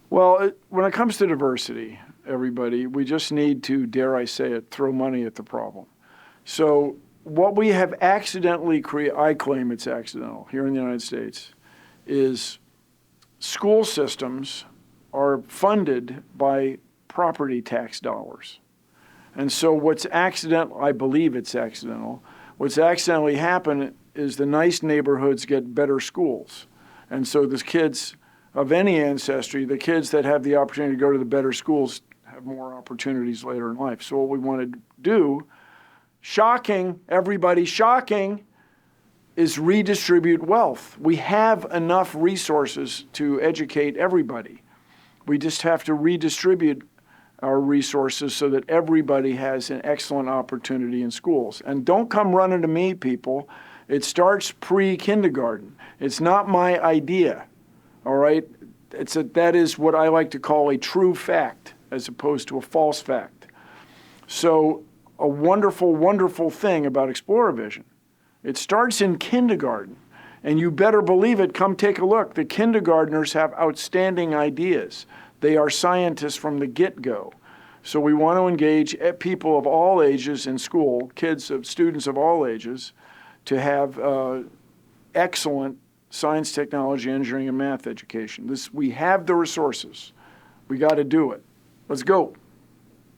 Well, when it comes to diversity, everybody, we just need to, dare I say it, throw money at the problem. So what we have accidentally created, I claim it's accidental here in the United States, is school systems are funded by property tax dollars. And so what's accidental, I believe it's accidental, what's accidentally happened is the nice neighborhoods get better schools. And so the kids of any ancestry, the kids that have the opportunity to go to the better schools have more opportunities later in life. So what we want to do, shocking, everybody, shocking, is redistribute wealth. We have enough resources to educate everybody. We just have to redistribute our resources so that everybody has an excellent opportunity in schools. And don't come running to me, people. It starts pre-kindergarten. It's not my idea, all right? That is what I like to call a true fact as opposed to a false fact. So a wonderful, wonderful thing about ExplorerVision, it starts in kindergarten. And you better believe it, come take a look. The kindergartners have outstanding ideas. They are scientists from the get-go. So we want to engage people of all ages in school, students of all ages, to have excellent science, technology, engineering, and math education. We have the resources. We got to do it. Let's go.